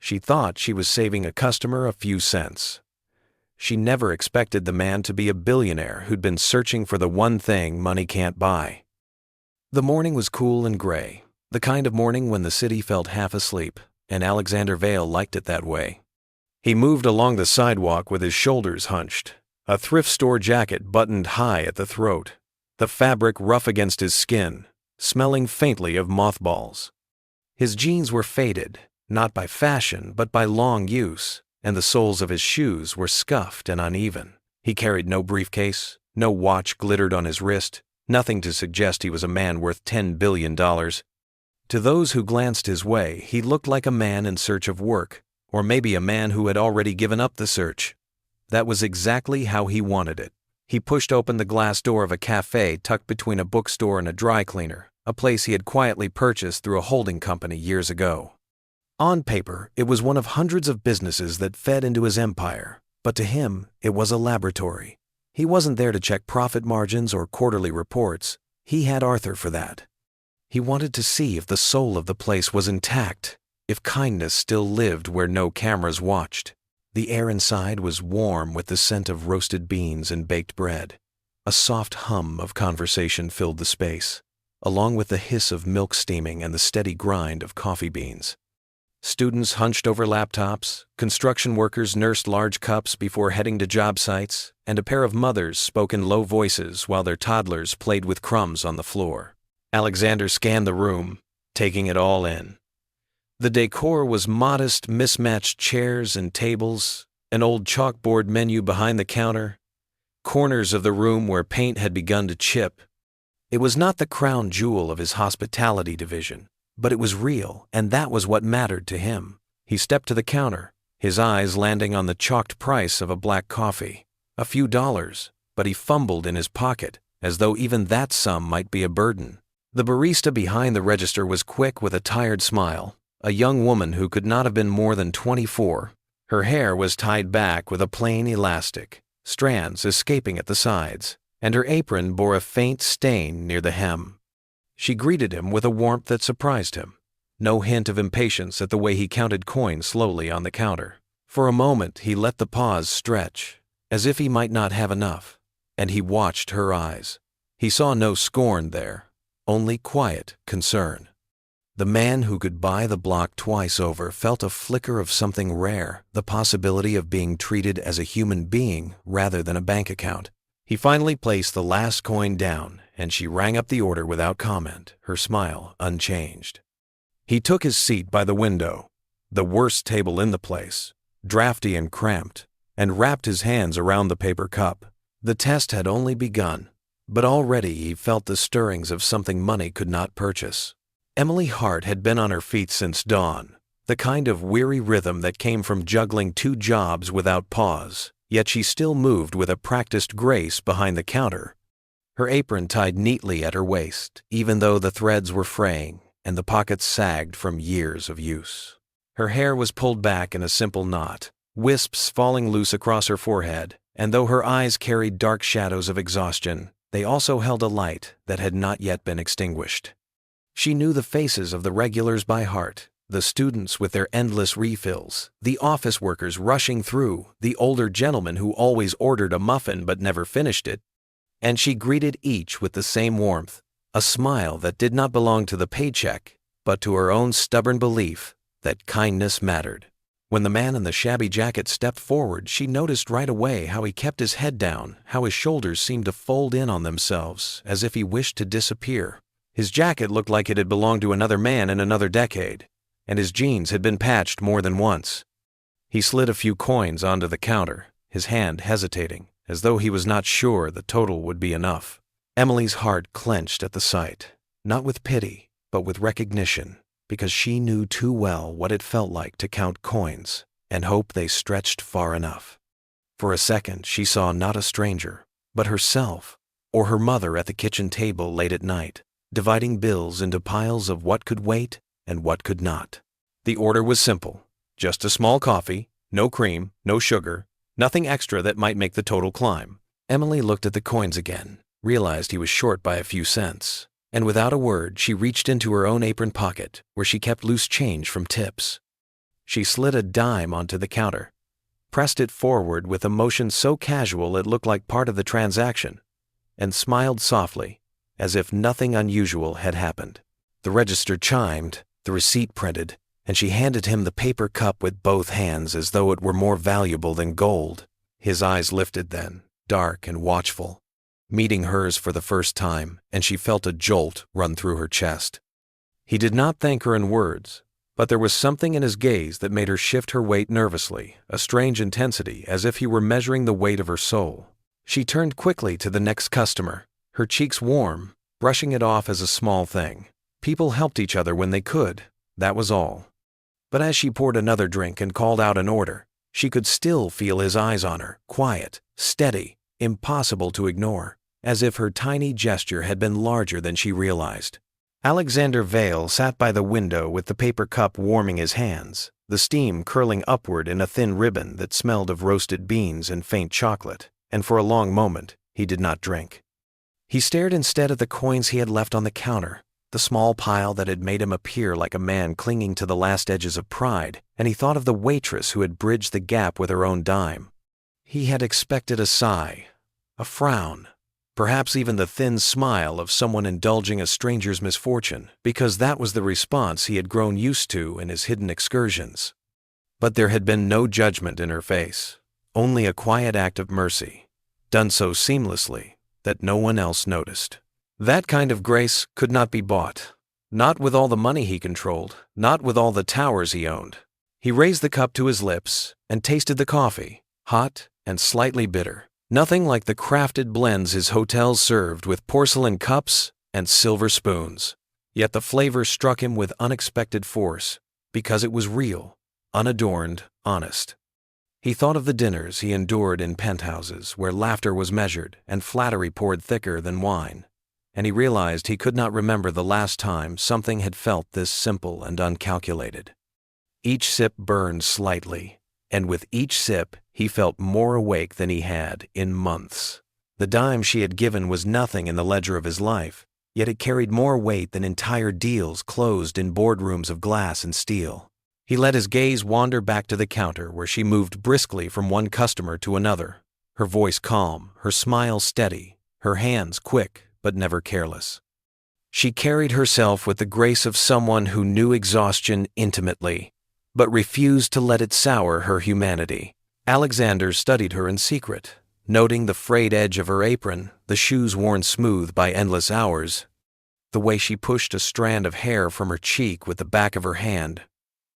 She thought she was saving a customer a few cents. She never expected the man to be a billionaire who'd been searching for the one thing money can't buy. The morning was cool and gray, the kind of morning when the city felt half asleep, and Alexander Vale liked it that way. He moved along the sidewalk with his shoulders hunched, a thrift store jacket buttoned high at the throat, the fabric rough against his skin, smelling faintly of mothballs. His jeans were faded, not by fashion but by long use, and the soles of his shoes were scuffed and uneven. He carried no briefcase, no watch glittered on his wrist, nothing to suggest he was a man worth $10 billion. To those who glanced his way, he looked like a man in search of work, or maybe a man who had already given up the search. That was exactly how he wanted it. He pushed open the glass door of a cafe tucked between a bookstore and a dry cleaner, a place he had quietly purchased through a holding company years ago. On paper, it was one of hundreds of businesses that fed into his empire, but to him, it was a laboratory. He wasn't there to check profit margins or quarterly reports. He had Arthur for that. He wanted to see if the soul of the place was intact, if kindness still lived where no cameras watched. The air inside was warm with the scent of roasted beans and baked bread. A soft hum of conversation filled the space, along with the hiss of milk steaming and the steady grind of coffee beans. Students hunched over laptops, construction workers nursed large cups before heading to job sites, and a pair of mothers spoke in low voices while their toddlers played with crumbs on the floor. Alexander scanned the room, taking it all in. The decor was modest, mismatched chairs and tables, an old chalkboard menu behind the counter, corners of the room where paint had begun to chip. It was not the crown jewel of his hospitality division, but it was real, and that was what mattered to him. He stepped to the counter, his eyes landing on the chalked price of a black coffee. A few dollars, but he fumbled in his pocket, as though even that sum might be a burden. The barista behind the register was quick with a tired smile, a young woman who could not have been more than 24. Her hair was tied back with a plain elastic, strands escaping at the sides, and her apron bore a faint stain near the hem. She greeted him with a warmth that surprised him. No hint of impatience at the way he counted coins slowly on the counter. For a moment he let the pause stretch, as if he might not have enough, and he watched her eyes. He saw no scorn there, only quiet concern. The man who could buy the block twice over felt a flicker of something rare, the possibility of being treated as a human being rather than a bank account. He finally placed the last coin down, and she rang up the order without comment, her smile unchanged. He took his seat by the window, the worst table in the place, drafty and cramped, and wrapped his hands around the paper cup. The test had only begun, but already he felt the stirrings of something money could not purchase. Emily Hart had been on her feet since dawn, the kind of weary rhythm that came from juggling 2 jobs without pause, yet she still moved with a practiced grace behind the counter. Her apron tied neatly at her waist, even though the threads were fraying and the pockets sagged from years of use. Her hair was pulled back in a simple knot, wisps falling loose across her forehead, and though her eyes carried dark shadows of exhaustion, they also held a light that had not yet been extinguished. She knew the faces of the regulars by heart, the students with their endless refills, the office workers rushing through, the older gentleman who always ordered a muffin but never finished it. And she greeted each with the same warmth, a smile that did not belong to the paycheck, but to her own stubborn belief that kindness mattered. When the man in the shabby jacket stepped forward, she noticed right away how he kept his head down, how his shoulders seemed to fold in on themselves, as if he wished to disappear. His jacket looked like it had belonged to another man in another decade, and his jeans had been patched more than once. He slid a few coins onto the counter, his hand hesitating, as though he was not sure the total would be enough. Emily's heart clenched at the sight, not with pity, but with recognition, because she knew too well what it felt like to count coins and hope they stretched far enough. For a second she saw not a stranger, but herself, or her mother at the kitchen table late at night, dividing bills into piles of what could wait and what could not. The order was simple, just a small coffee, no cream, no sugar, nothing extra that might make the total climb. Emily looked at the coins again, realized he was short by a few cents, and without a word she reached into her own apron pocket where she kept loose change from tips. She slid a dime onto the counter, pressed it forward with a motion so casual it looked like part of the transaction, and smiled softly, as if nothing unusual had happened. The register chimed, the receipt printed, and she handed him the paper cup with both hands as though it were more valuable than gold. His eyes lifted then, dark and watchful, meeting hers for the first time, and she felt a jolt run through her chest. He did not thank her in words, but there was something in his gaze that made her shift her weight nervously, a strange intensity, as if he were measuring the weight of her soul. She turned quickly to the next customer, her cheeks warm, brushing it off as a small thing. People helped each other when they could, that was all. But as she poured another drink and called out an order, she could still feel his eyes on her, quiet, steady, impossible to ignore, as if her tiny gesture had been larger than she realized. Alexander Vale sat by the window with the paper cup warming his hands, the steam curling upward in a thin ribbon that smelled of roasted beans and faint chocolate, and for a long moment he did not drink. He stared instead at the coins he had left on the counter, the small pile that had made him appear like a man clinging to the last edges of pride, and he thought of the waitress who had bridged the gap with her own dime. He had expected a sigh, a frown, perhaps even the thin smile of someone indulging a stranger's misfortune, because that was the response he had grown used to in his hidden excursions. But there had been no judgment in her face, only a quiet act of mercy, done so seamlessly that no one else noticed. That kind of grace could not be bought, not with all the money he controlled, not with all the towers he owned. He raised the cup to his lips and tasted the coffee, hot and slightly bitter. Nothing like the crafted blends his hotels served with porcelain cups and silver spoons. Yet the flavor struck him with unexpected force, because it was real, unadorned, honest. He thought of the dinners he endured in penthouses where laughter was measured and flattery poured thicker than wine, and he realized he could not remember the last time something had felt this simple and uncalculated. Each sip burned slightly, and with each sip he felt more awake than he had in months. The dime she had given was nothing in the ledger of his life, yet it carried more weight than entire deals closed in boardrooms of glass and steel. He let his gaze wander back to the counter where she moved briskly from one customer to another, her voice calm, her smile steady, her hands quick but never careless. She carried herself with the grace of someone who knew exhaustion intimately, but refused to let it sour her humanity. Alexander studied her in secret, noting the frayed edge of her apron, the shoes worn smooth by endless hours, the way she pushed a strand of hair from her cheek with the back of her hand,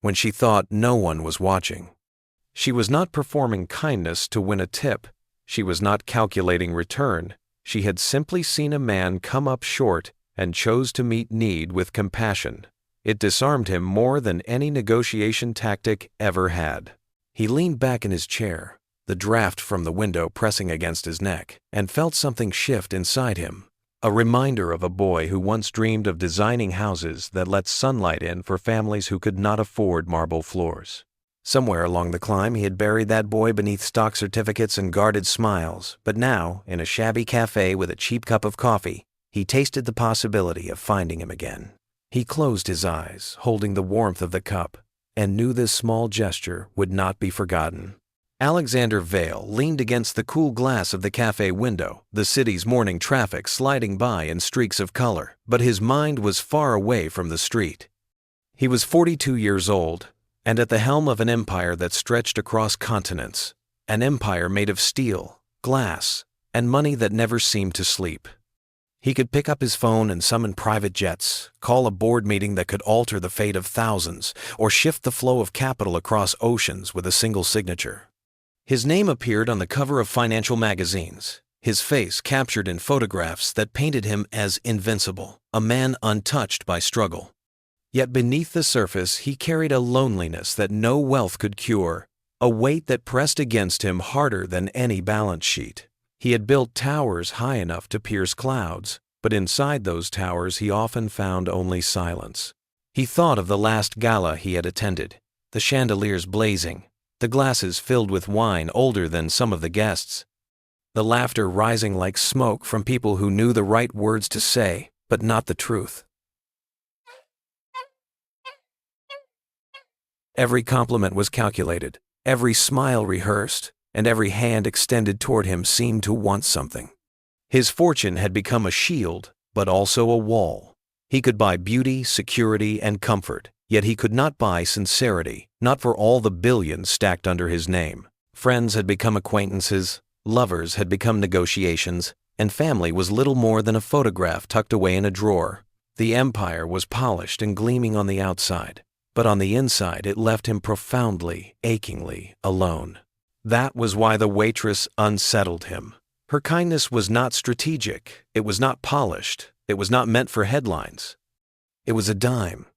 when she thought no one was watching. She was not performing kindness to win a tip. She was not calculating return. She had simply seen a man come up short and chose to meet need with compassion. It disarmed him more than any negotiation tactic ever had. He leaned back in his chair, the draft from the window pressing against his neck, and felt something shift inside him, a reminder of a boy who once dreamed of designing houses that let sunlight in for families who could not afford marble floors. Somewhere along the climb he had buried that boy beneath stock certificates and guarded smiles, but now, in a shabby cafe with a cheap cup of coffee, he tasted the possibility of finding him again. He closed his eyes, holding the warmth of the cup, and knew this small gesture would not be forgotten. Alexander Vale leaned against the cool glass of the cafe window, the city's morning traffic sliding by in streaks of color, but his mind was far away from the street. He was 42 years old, and at the helm of an empire that stretched across continents, an empire made of steel, glass, and money that never seemed to sleep. He could pick up his phone and summon private jets, call a board meeting that could alter the fate of thousands, or shift the flow of capital across oceans with a single signature. His name appeared on the cover of financial magazines, his face captured in photographs that painted him as invincible, a man untouched by struggle. Yet beneath the surface he carried a loneliness that no wealth could cure, a weight that pressed against him harder than any balance sheet. He had built towers high enough to pierce clouds, but inside those towers he often found only silence. He thought of the last gala he had attended, the chandeliers blazing, the glasses filled with wine older than some of the guests, the laughter rising like smoke from people who knew the right words to say, but not the truth. Every compliment was calculated, every smile rehearsed, and every hand extended toward him seemed to want something. His fortune had become a shield, but also a wall. He could buy beauty, security, and comfort, yet he could not buy sincerity, not for all the billions stacked under his name. Friends had become acquaintances, lovers had become negotiations, and family was little more than a photograph tucked away in a drawer. The empire was polished and gleaming on the outside, but on the inside it left him profoundly, achingly alone. That was why the waitress unsettled him. Her kindness was not strategic, it was not polished, it was not meant for headlines. It was a dime,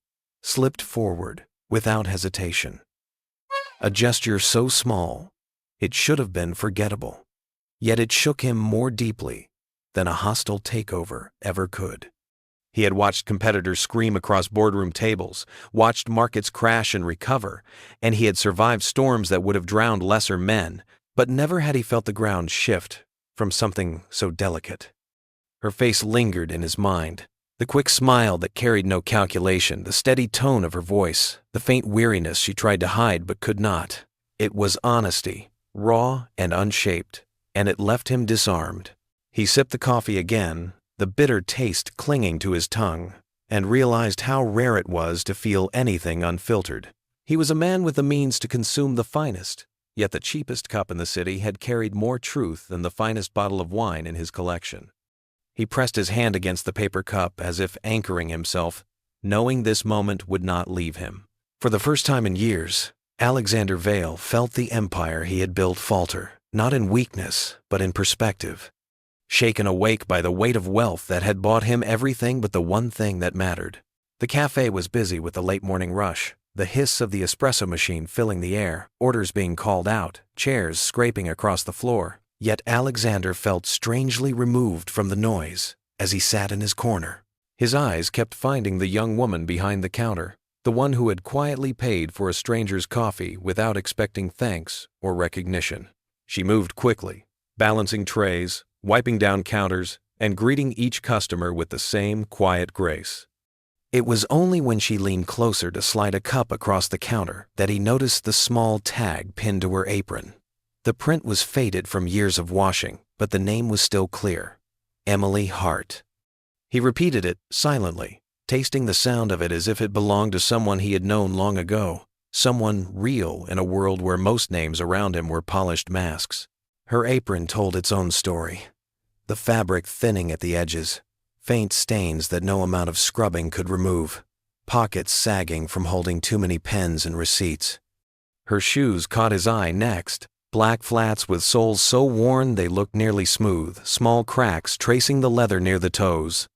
slipped forward without hesitation. A gesture so small, it should have been forgettable. Yet it shook him more deeply than a hostile takeover ever could. He had watched competitors scream across boardroom tables, watched markets crash and recover, and he had survived storms that would have drowned lesser men, but never had he felt the ground shift from something so delicate. Her face lingered in his mind, the quick smile that carried no calculation, the steady tone of her voice, the faint weariness she tried to hide but could not. It was honesty, raw and unshaped, and it left him disarmed. He sipped the coffee again, the bitter taste clinging to his tongue, and realized how rare it was to feel anything unfiltered. He was a man with the means to consume the finest, yet the cheapest cup in the city had carried more truth than the finest bottle of wine in his collection. He pressed his hand against the paper cup as if anchoring himself, knowing this moment would not leave him. For the first time in years, Alexander Vale felt the empire he had built falter, not in weakness, but in perspective. Shaken awake by the weight of wealth that had bought him everything but the one thing that mattered. The cafe was busy with the late morning rush, the hiss of the espresso machine filling the air, orders being called out, chairs scraping across the floor. Yet Alexander felt strangely removed from the noise as he sat in his corner. His eyes kept finding the young woman behind the counter, the one who had quietly paid for a stranger's coffee without expecting thanks or recognition. She moved quickly, balancing trays, wiping down counters, and greeting each customer with the same quiet grace. It was only when she leaned closer to slide a cup across the counter that he noticed the small tag pinned to her apron. The print was faded from years of washing, but the name was still clear: Emily Hart. He repeated it silently, tasting the sound of it as if it belonged to someone he had known long ago, someone real in a world where most names around him were polished masks. Her apron told its own story. The fabric thinning at the edges, faint stains that no amount of scrubbing could remove, pockets sagging from holding too many pens and receipts. Her shoes caught his eye next, black flats with soles so worn they looked nearly smooth, small cracks tracing the leather near the toes.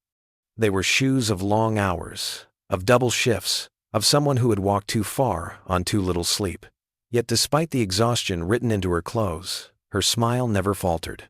They were shoes of long hours, of double shifts, of someone who had walked too far on too little sleep. Yet despite the exhaustion written into her clothes, her smile never faltered.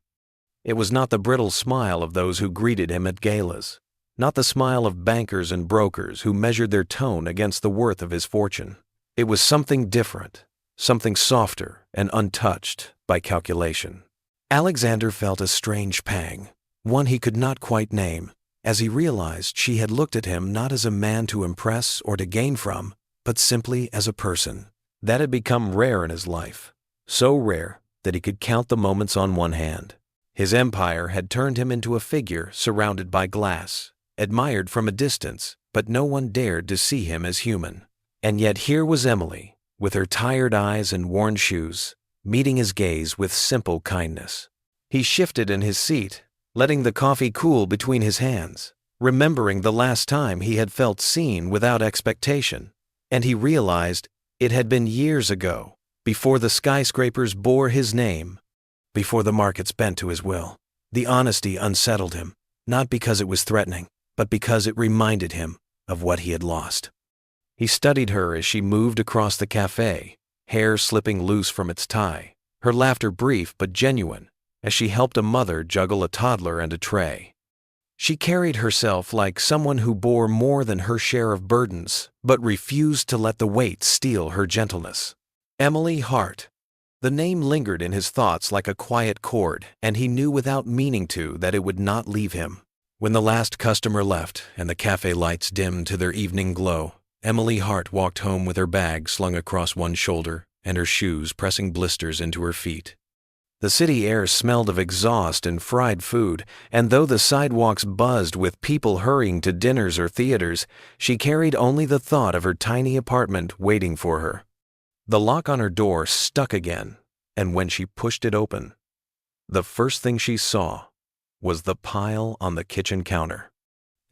It was not the brittle smile of those who greeted him at galas, not the smile of bankers and brokers who measured their tone against the worth of his fortune. It was something different, something softer and untouched by calculation. Alexander felt a strange pang, one he could not quite name, as he realized she had looked at him not as a man to impress or to gain from, but simply as a person. That had become rare in his life, so rare that he could count the moments on one hand. His empire had turned him into a figure surrounded by glass, admired from a distance, but no one dared to see him as human. And yet here was Emily, with her tired eyes and worn shoes, meeting his gaze with simple kindness. He shifted in his seat, letting the coffee cool between his hands, remembering the last time he had felt seen without expectation, and he realized it had been years ago, before the skyscrapers bore his name, before the markets bent to his will. The honesty unsettled him, not because it was threatening, but because it reminded him of what he had lost. He studied her as she moved across the cafe, hair slipping loose from its tie, her laughter brief but genuine, as she helped a mother juggle a toddler and a tray. She carried herself like someone who bore more than her share of burdens, but refused to let the weight steal her gentleness. Emily Hart. The name lingered in his thoughts like a quiet chord, and he knew without meaning to that it would not leave him. When the last customer left and the cafe lights dimmed to their evening glow, Emily Hart walked home with her bag slung across one shoulder and her shoes pressing blisters into her feet. The city air smelled of exhaust and fried food, and though the sidewalks buzzed with people hurrying to dinners or theaters, she carried only the thought of her tiny apartment waiting for her. The lock on her door stuck again, and when she pushed it open, the first thing she saw was the pile on the kitchen counter.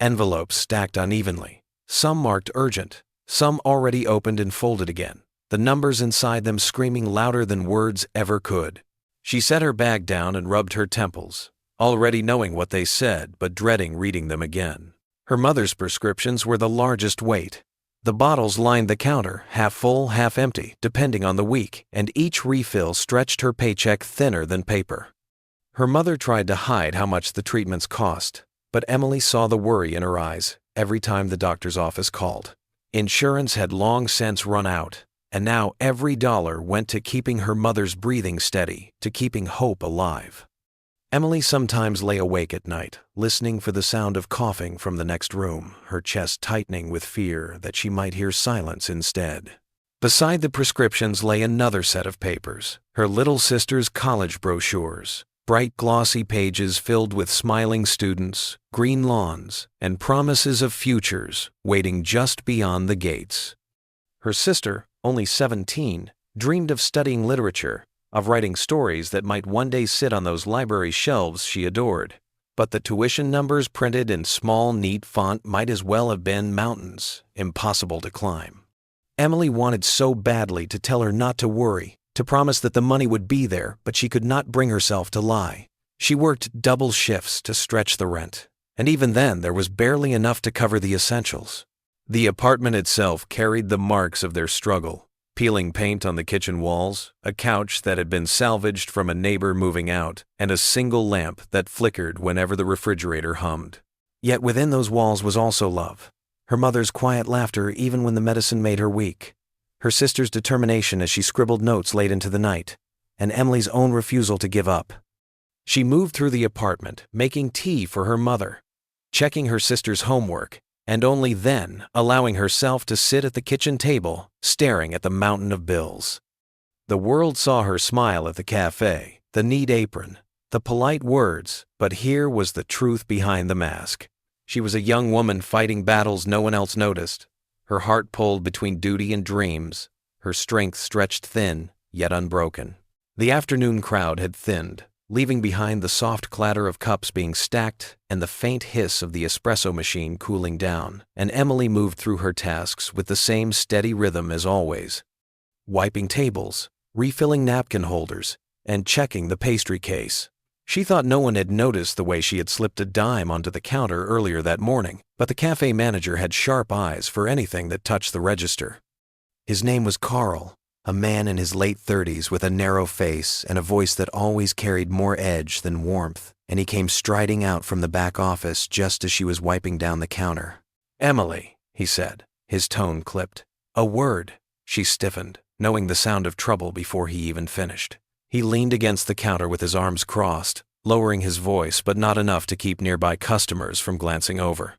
Envelopes stacked unevenly, some marked urgent, some already opened and folded again, the numbers inside them screaming louder than words ever could. She set her bag down and rubbed her temples, already knowing what they said but dreading reading them again. Her mother's prescriptions were the largest weight. The bottles lined the counter, half full, half empty, depending on the week, and each refill stretched her paycheck thinner than paper. Her mother tried to hide how much the treatments cost, but Emily saw the worry in her eyes every time the doctor's office called. Insurance had long since run out, and now every dollar went to keeping her mother's breathing steady, to keeping hope alive. Emily sometimes lay awake at night, listening for the sound of coughing from the next room, her chest tightening with fear that she might hear silence instead. Beside the prescriptions lay another set of papers, her little sister's college brochures, bright glossy pages filled with smiling students, green lawns, and promises of futures waiting just beyond the gates. Her sister, only 17, dreamed of studying literature, of writing stories that might one day sit on those library shelves she adored. But the tuition numbers printed in small, neat font might as well have been mountains, impossible to climb. Emily wanted so badly to tell her not to worry, to promise that the money would be there, but she could not bring herself to lie. She worked double shifts to stretch the rent, and even then there was barely enough to cover the essentials. The apartment itself carried the marks of their struggle, peeling paint on the kitchen walls, a couch that had been salvaged from a neighbor moving out, and a single lamp that flickered whenever the refrigerator hummed. Yet within those walls was also love, her mother's quiet laughter even when the medicine made her weak, her sister's determination as she scribbled notes late into the night, and Emily's own refusal to give up. She moved through the apartment, making tea for her mother, checking her sister's homework, and only then allowing herself to sit at the kitchen table, staring at the mountain of bills. The world saw her smile at the cafe, the neat apron, the polite words, but here was the truth behind the mask. She was a young woman fighting battles no one else noticed, her heart pulled between duty and dreams, her strength stretched thin, yet unbroken. The afternoon crowd had thinned, leaving behind the soft clatter of cups being stacked and the faint hiss of the espresso machine cooling down, and Emily moved through her tasks with the same steady rhythm as always, wiping tables, refilling napkin holders, and checking the pastry case. She thought no one had noticed the way she had slipped a dime onto the counter earlier that morning, but the cafe manager had sharp eyes for anything that touched the register. His name was Carl, a man in his late 30s with a narrow face and a voice that always carried more edge than warmth, and he came striding out from the back office just as she was wiping down the counter. "Emily," he said, his tone clipped. "A word." She stiffened, knowing the sound of trouble before he even finished. He leaned against the counter with his arms crossed, lowering his voice but not enough to keep nearby customers from glancing over.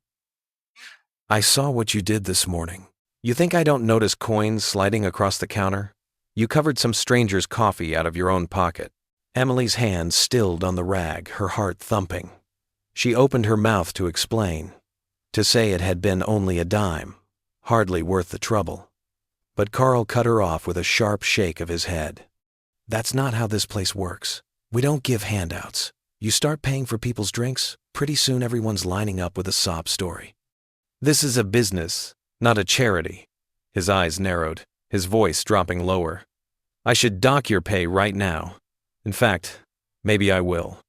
"I saw what you did this morning. You think I don't notice coins sliding across the counter? You covered some stranger's coffee out of your own pocket." Emily's hand stilled on the rag, her heart thumping. She opened her mouth to explain, to say it had been only a dime, hardly worth the trouble. But Carl cut her off with a sharp shake of his head. "That's not how this place works. We don't give handouts. You start paying for people's drinks, pretty soon everyone's lining up with a sob story. This is a business, not a charity." His eyes narrowed, his voice dropping lower. "I should dock your pay right now. In fact, maybe I will.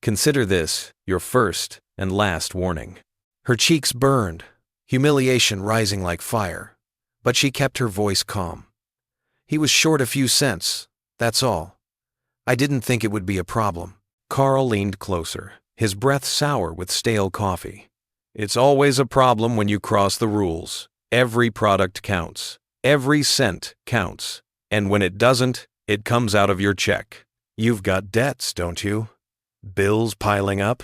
Consider this your first and last warning." Her cheeks burned, humiliation rising like fire, but she kept her voice calm. "He was short a few cents, that's all. I didn't think it would be a problem." Carl leaned closer, his breath sour with stale coffee. "It's always a problem when you cross the rules. Every product counts. Every cent counts. And when it doesn't, it comes out of your check. You've got debts, don't you? Bills piling up?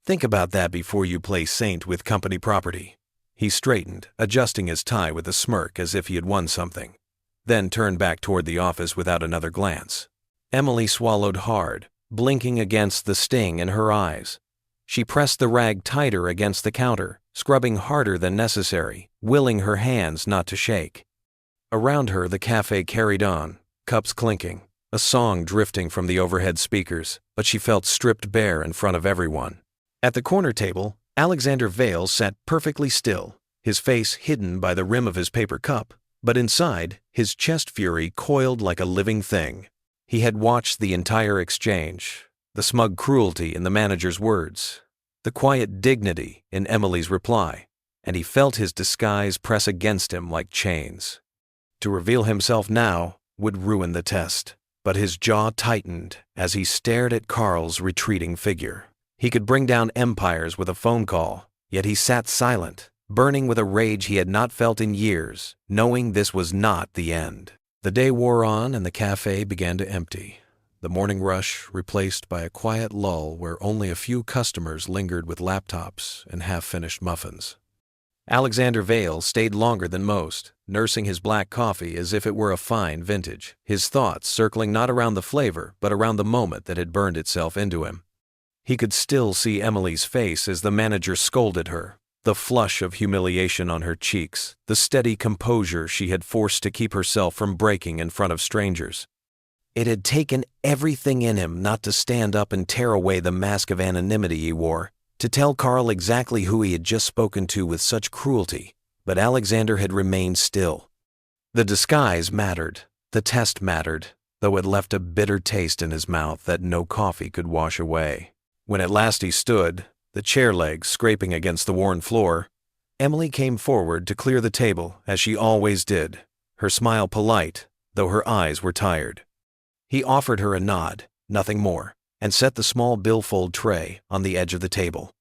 Think about that before you play saint with company property. He straightened, adjusting his tie with a smirk as if he had won something, then turned back toward the office without another glance. Emily swallowed hard, blinking against the sting in her eyes. She pressed the rag tighter against the counter, scrubbing harder than necessary, willing her hands not to shake. Around her, the cafe carried on, cups clinking, a song drifting from the overhead speakers, but she felt stripped bare in front of everyone. At the corner table, Alexander Vale sat perfectly still, his face hidden by the rim of his paper cup, but inside, his chest fury coiled like a living thing. He had watched the entire exchange, the smug cruelty in the manager's words, the quiet dignity in Emily's reply, and he felt his disguise press against him like chains. To reveal himself now would ruin the test, but his jaw tightened as he stared at Carl's retreating figure. He could bring down empires with a phone call, yet he sat silent, burning with a rage he had not felt in years, knowing this was not the end. The day wore on and the cafe began to empty, the morning rush replaced by a quiet lull where only a few customers lingered with laptops and half-finished muffins. Alexander Vale stayed longer than most, nursing his black coffee as if it were a fine vintage, his thoughts circling not around the flavor but around the moment that had burned itself into him. He could still see Emily's face as the manager scolded her, the flush of humiliation on her cheeks, the steady composure she had forced to keep herself from breaking in front of strangers. It had taken everything in him not to stand up and tear away the mask of anonymity he wore, to tell Carl exactly who he had just spoken to with such cruelty, but Alexander had remained still. The disguise mattered, the test mattered, though it left a bitter taste in his mouth that no coffee could wash away. When at last he stood, the chair legs scraping against the worn floor, Emily came forward to clear the table as she always did, her smile polite, though her eyes were tired. He offered her a nod, nothing more, and set the small billfold tray on the edge of the table.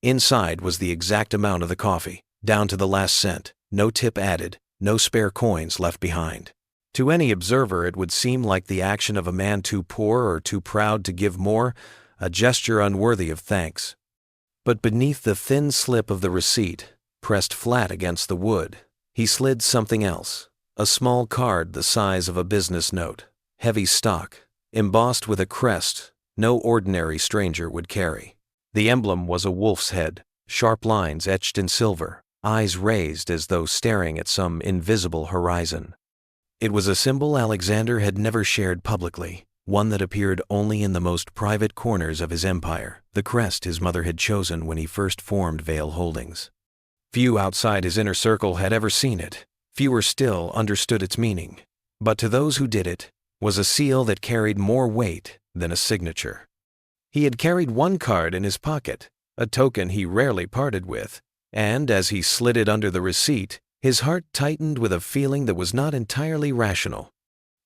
Inside was the exact amount of the coffee, down to the last cent, no tip added, no spare coins left behind. To any observer it would seem like the action of a man too poor or too proud to give more, a gesture unworthy of thanks. But beneath the thin slip of the receipt, pressed flat against the wood, he slid something else, a small card the size of a business note, heavy stock, embossed with a crest no ordinary stranger would carry. The emblem was a wolf's head, sharp lines etched in silver, eyes raised as though staring at some invisible horizon. It was a symbol Alexander had never shared publicly, one that appeared only in the most private corners of his empire, the crest his mother had chosen when he first formed Vale Holdings. Few outside his inner circle had ever seen it, fewer still understood its meaning, but to those who did it, was a seal that carried more weight than a signature. He had carried one card in his pocket, a token he rarely parted with, and as he slid it under the receipt, his heart tightened with a feeling that was not entirely rational.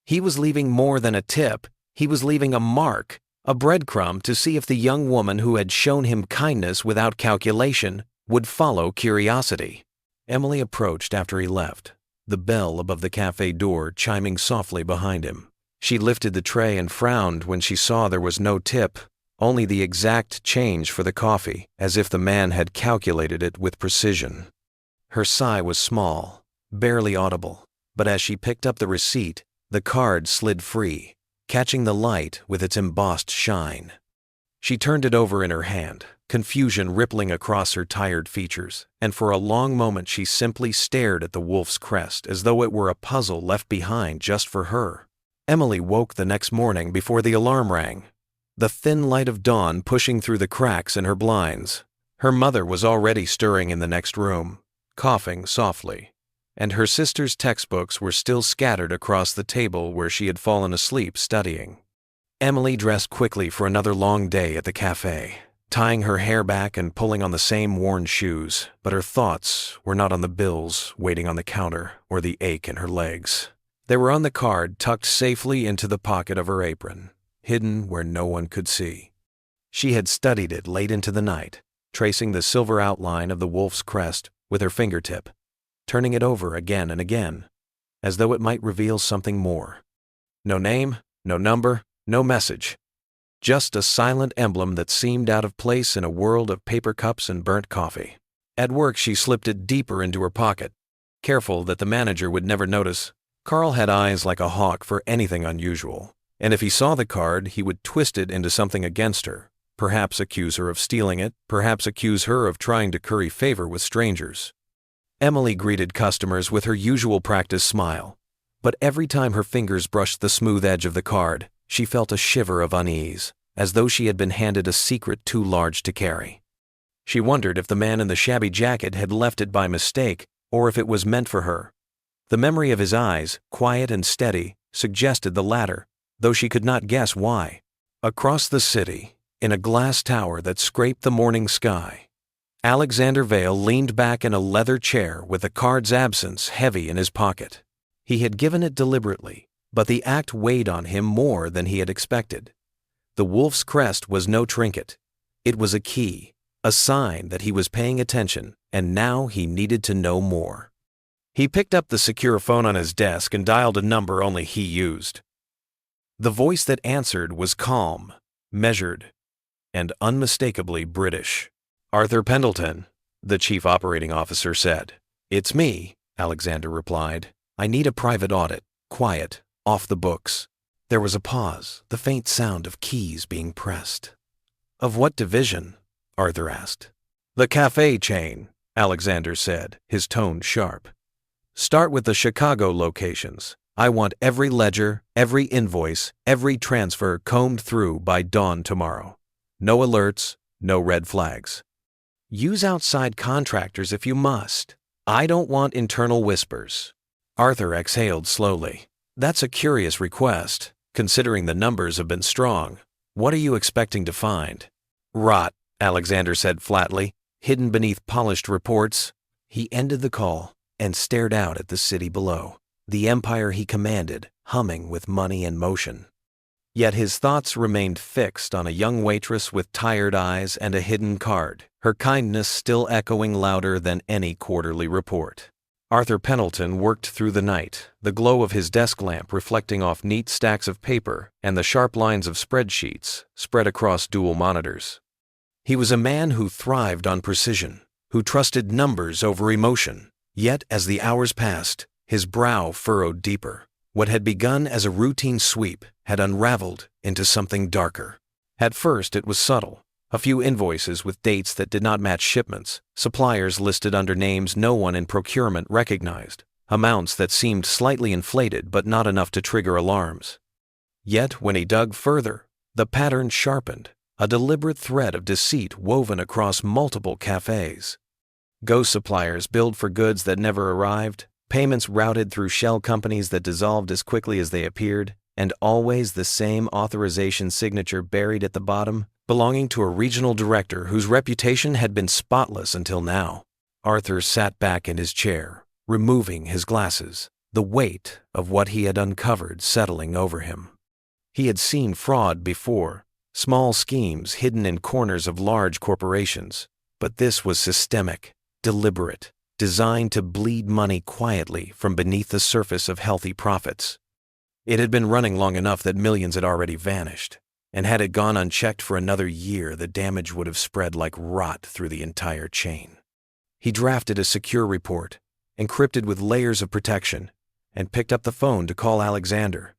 He was leaving more than a tip, he was leaving a mark, a breadcrumb to see if the young woman who had shown him kindness without calculation would follow curiosity. Emily approached after he left, the bell above the cafe door chiming softly behind him. She lifted the tray and frowned when she saw there was no tip, only the exact change for the coffee, as if the man had calculated it with precision. Her sigh was small, barely audible, but as she picked up the receipt, the card slid free, catching the light with its embossed shine. She turned it over in her hand, confusion rippling across her tired features, and for a long moment she simply stared at the wolf's crest as though it were a puzzle left behind just for her. Emily woke the next morning before the alarm rang, the thin light of dawn pushing through the cracks in her blinds. Her mother was already stirring in the next room, coughing softly, and her sister's textbooks were still scattered across the table where she had fallen asleep studying. Emily dressed quickly for another long day at the cafe, tying her hair back and pulling on the same worn shoes, but her thoughts were not on the bills waiting on the counter or the ache in her legs. They were on the card tucked safely into the pocket of her apron, hidden where no one could see. She had studied it late into the night, tracing the silver outline of the wolf's crest with her fingertip, turning it over again and again, as though it might reveal something more. No name, no number, no message. Just a silent emblem that seemed out of place in a world of paper cups and burnt coffee. At work, she slipped it deeper into her pocket, careful that the manager would never notice. Carl had eyes like a hawk for anything unusual, and if he saw the card, he would twist it into something against her, perhaps accuse her of stealing it, perhaps accuse her of trying to curry favor with strangers. Emily greeted customers with her usual practice smile, but every time her fingers brushed the smooth edge of the card, she felt a shiver of unease, as though she had been handed a secret too large to carry. She wondered if the man in the shabby jacket had left it by mistake, or if it was meant for her. The memory of his eyes, quiet and steady, suggested the latter, though she could not guess why. Across the city, in a glass tower that scraped the morning sky, Alexander Vale leaned back in a leather chair with the card's absence heavy in his pocket. He had given it deliberately, but the act weighed on him more than he had expected. The wolf's crest was no trinket. It was a key, a sign that he was paying attention, and now he needed to know more. He picked up the secure phone on his desk and dialed a number only he used. The voice that answered was calm, measured, and unmistakably British. "Arthur Pendleton," the chief operating officer said. "It's me," Alexander replied. "I need a private audit, quiet, off the books." There was a pause, the faint sound of keys being pressed. "Of what division?" Arthur asked. "The cafe chain," Alexander said, his tone sharp. "Start with the Chicago locations. I want every ledger, every invoice, every transfer combed through by dawn tomorrow. No alerts, no red flags. Use outside contractors if you must. I don't want internal whispers." Arthur exhaled slowly. "That's a curious request, considering the numbers have been strong. What are you expecting to find?" "Rot," Alexander said flatly, hidden beneath polished reports. He ended the call and stared out at the city below, the empire he commanded, humming with money and motion. Yet his thoughts remained fixed on a young waitress with tired eyes and a hidden card, her kindness still echoing louder than any quarterly report. Arthur Pendleton worked through the night, the glow of his desk lamp reflecting off neat stacks of paper and the sharp lines of spreadsheets spread across dual monitors. He was a man who thrived on precision, who trusted numbers over emotion. Yet as the hours passed, his brow furrowed deeper. What had begun as a routine sweep had unraveled into something darker. At first it was subtle. A few invoices with dates that did not match shipments, suppliers listed under names no one in procurement recognized, amounts that seemed slightly inflated but not enough to trigger alarms. Yet when he dug further, the pattern sharpened, a deliberate thread of deceit woven across multiple cafes. Ghost suppliers billed for goods that never arrived, payments routed through shell companies that dissolved as quickly as they appeared, and always the same authorization signature buried at the bottom, belonging to a regional director whose reputation had been spotless until now. Arthur sat back in his chair, removing his glasses, the weight of what he had uncovered settling over him. He had seen fraud before, small schemes hidden in corners of large corporations, but this was systemic, deliberate, designed to bleed money quietly from beneath the surface of healthy profits. It had been running long enough that millions had already vanished, and had it gone unchecked for another year, the damage would have spread like rot through the entire chain. He drafted a secure report, encrypted with layers of protection, and picked up the phone to call Alexander.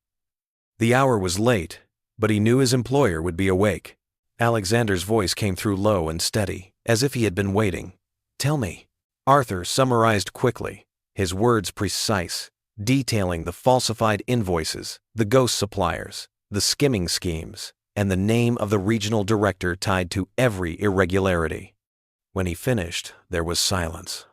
The hour was late, but he knew his employer would be awake. Alexander's voice came through low and steady, as if he had been waiting. "Tell me." Arthur summarized quickly, his words precise, detailing the falsified invoices, the ghost suppliers, the skimming schemes, and the name of the regional director tied to every irregularity. When he finished, there was silence,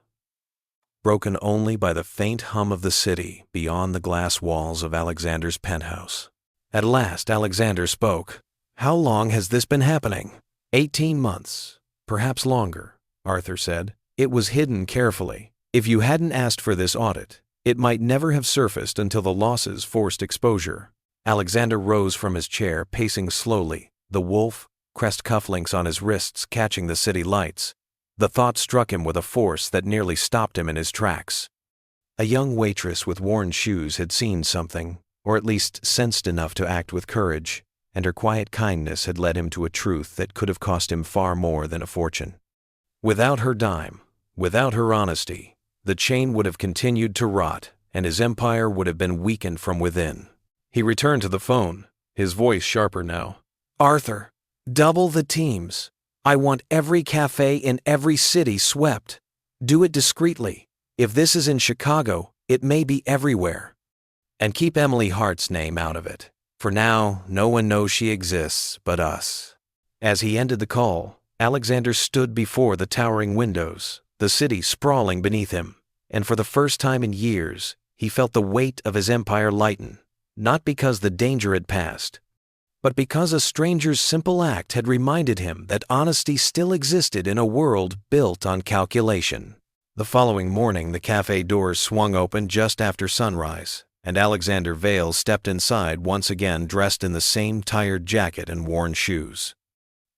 broken only by the faint hum of the city beyond the glass walls of Alexander's penthouse. At last Alexander spoke. "How long has this been happening?" 18 months, perhaps longer, Arthur said. "It was hidden carefully. If you hadn't asked for this audit, it might never have surfaced until the losses forced exposure." Alexander rose from his chair, pacing slowly, the wolf, crest cufflinks on his wrists catching the city lights. The thought struck him with a force that nearly stopped him in his tracks. A young waitress with worn shoes had seen something, or at least sensed enough to act with courage, and her quiet kindness had led him to a truth that could have cost him far more than a fortune. Without her dime, Without her honesty, the chain would have continued to rot, and his empire would have been weakened from within. He returned to the phone, his voice sharper now. "Arthur, double the teams. I want every cafe in every city swept. Do it discreetly. If this is in Chicago, it may be everywhere. And keep Emily Hart's name out of it. For now, no one knows she exists but us." As he ended the call, Alexander stood before the towering windows, the city sprawling beneath him, and for the first time in years, he felt the weight of his empire lighten, not because the danger had passed, but because a stranger's simple act had reminded him that honesty still existed in a world built on calculation. The following morning, the cafe doors swung open just after sunrise, and Alexander Vale stepped inside once again dressed in the same tired jacket and worn shoes.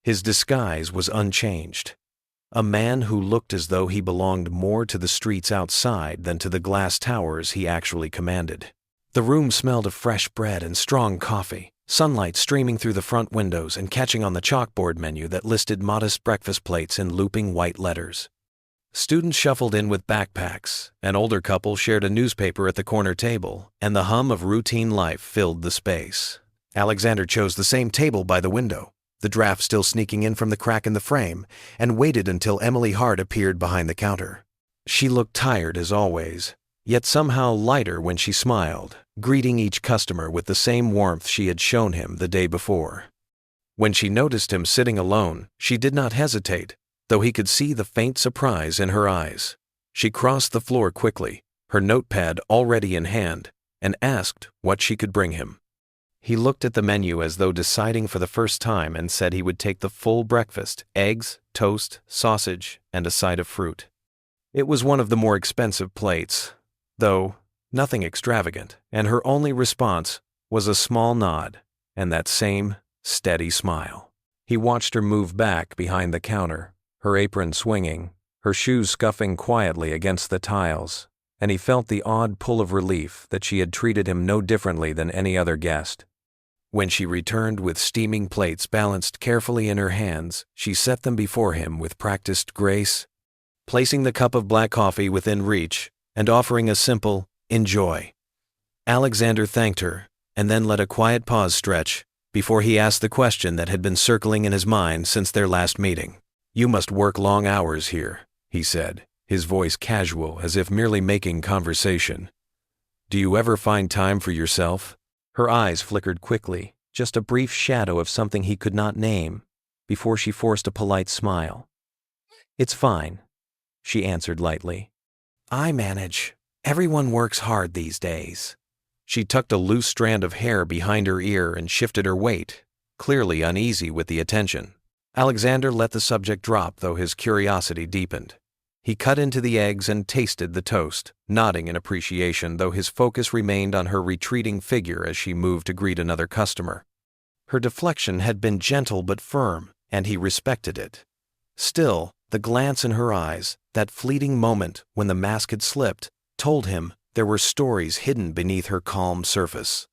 His disguise was unchanged. A man who looked as though he belonged more to the streets outside than to the glass towers he actually commanded. The room smelled of fresh bread and strong coffee, sunlight streaming through the front windows and catching on the chalkboard menu that listed modest breakfast plates in looping white letters. Students shuffled in with backpacks, an older couple shared a newspaper at the corner table, and the hum of routine life filled the space. Alexander chose the same table by the window, the draft still sneaking in from the crack in the frame, and waited until Emily Hart appeared behind the counter. She looked tired as always, yet somehow lighter when she smiled, greeting each customer with the same warmth she had shown him the day before. When she noticed him sitting alone, she did not hesitate, though he could see the faint surprise in her eyes. She crossed the floor quickly, her notepad already in hand, and asked what she could bring him. He looked at the menu as though deciding for the first time and said he would take the full breakfast: eggs, toast, sausage, and a side of fruit. It was one of the more expensive plates, though nothing extravagant, and her only response was a small nod and that same steady smile. He watched her move back behind the counter, her apron swinging, her shoes scuffing quietly against the tiles, and he felt the odd pull of relief that she had treated him no differently than any other guest. When she returned with steaming plates balanced carefully in her hands, she set them before him with practiced grace, placing the cup of black coffee within reach and offering a simple "enjoy." Alexander thanked her and then let a quiet pause stretch before he asked the question that had been circling in his mind since their last meeting. "You must work long hours here," he said, his voice casual as if merely making conversation. "Do you ever find time for yourself?" Her eyes flickered quickly, just a brief shadow of something he could not name, before she forced a polite smile. "It's fine," she answered lightly. "I manage. Everyone works hard these days." She tucked a loose strand of hair behind her ear and shifted her weight, clearly uneasy with the attention. Alexander let the subject drop, though his curiosity deepened. He cut into the eggs and tasted the toast, nodding in appreciation, though his focus remained on her retreating figure as she moved to greet another customer. Her deflection had been gentle but firm, and he respected it. Still, the glance in her eyes, that fleeting moment when the mask had slipped, told him there were stories hidden beneath her calm surface.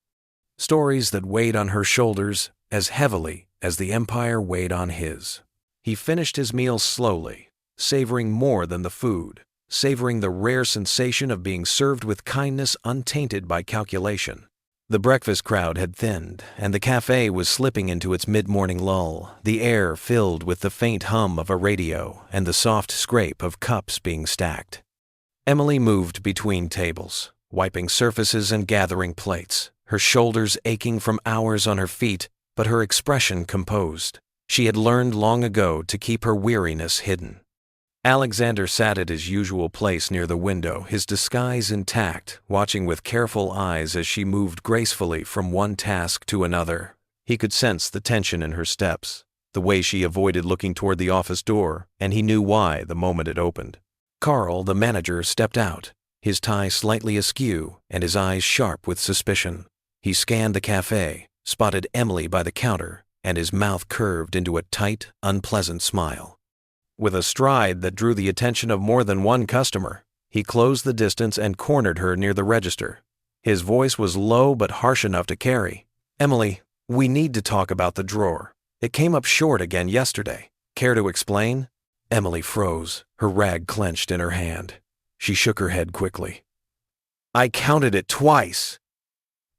Stories that weighed on her shoulders as heavily as the empire weighed on his. He finished his meal slowly, savoring more than the food, savoring the rare sensation of being served with kindness untainted by calculation. The breakfast crowd had thinned, and the cafe was slipping into its mid-morning lull, the air filled with the faint hum of a radio and the soft scrape of cups being stacked. Emily moved between tables, wiping surfaces and gathering plates, her shoulders aching from hours on her feet, but her expression composed. She had learned long ago to keep her weariness hidden. Alexander sat at his usual place near the window, his disguise intact, watching with careful eyes as she moved gracefully from one task to another. He could sense the tension in her steps, the way she avoided looking toward the office door, and he knew why the moment it opened. Carl, the manager, stepped out, his tie slightly askew and his eyes sharp with suspicion. He scanned the cafe, spotted Emily by the counter, and his mouth curved into a tight, unpleasant smile. With a stride that drew the attention of more than one customer, he closed the distance and cornered her near the register. His voice was low but harsh enough to carry. "Emily, we need to talk about the drawer. It came up short again yesterday. Care to explain?" Emily froze, her rag clenched in her hand. She shook her head quickly. I counted it twice.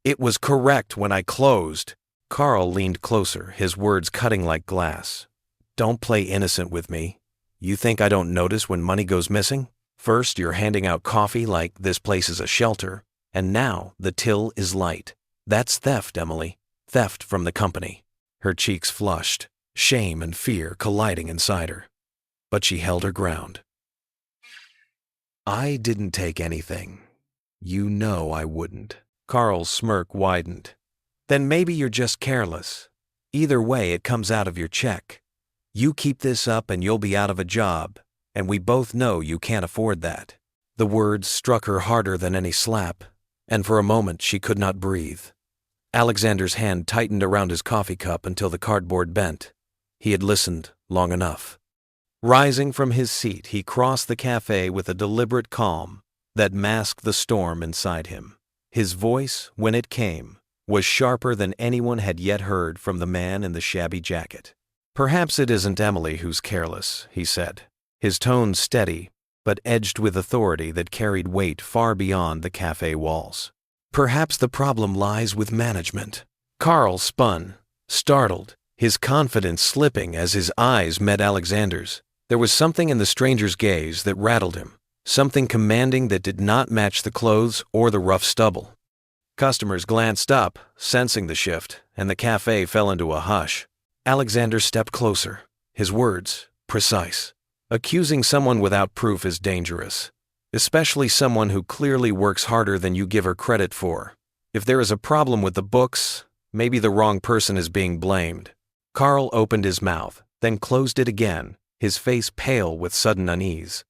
It was correct when I closed. Carl leaned closer, his words cutting like glass. Don't play innocent with me. You think I don't notice when money goes missing? First, you're handing out coffee like this place is a shelter, and now the till is light. That's theft, Emily. Theft from the company. Her cheeks flushed, shame and fear colliding inside her. But she held her ground. I didn't take anything. You know I wouldn't. Carl's smirk widened. Then maybe you're just careless. Either way, it comes out of your check. You keep this up and you'll be out of a job, and we both know you can't afford that. The words struck her harder than any slap, and for a moment she could not breathe. Alexander's hand tightened around his coffee cup until the cardboard bent. He had listened long enough. Rising from his seat, he crossed the cafe with a deliberate calm that masked the storm inside him. His voice, when it came, was sharper than anyone had yet heard from the man in the shabby jacket. Perhaps it isn't Emily who's careless, he said, his tone steady, but edged with authority that carried weight far beyond the cafe walls. Perhaps the problem lies with management. Carl spun, startled, his confidence slipping as his eyes met Alexander's. There was something in the stranger's gaze that rattled him, something commanding that did not match the clothes or the rough stubble. Customers glanced up, sensing the shift, and the cafe fell into a hush. Alexander stepped closer, his words precise. Accusing someone without proof is dangerous, especially someone who clearly works harder than you give her credit for. If there is a problem with the books, maybe the wrong person is being blamed. Carl opened his mouth, then closed it again, his face pale with sudden unease.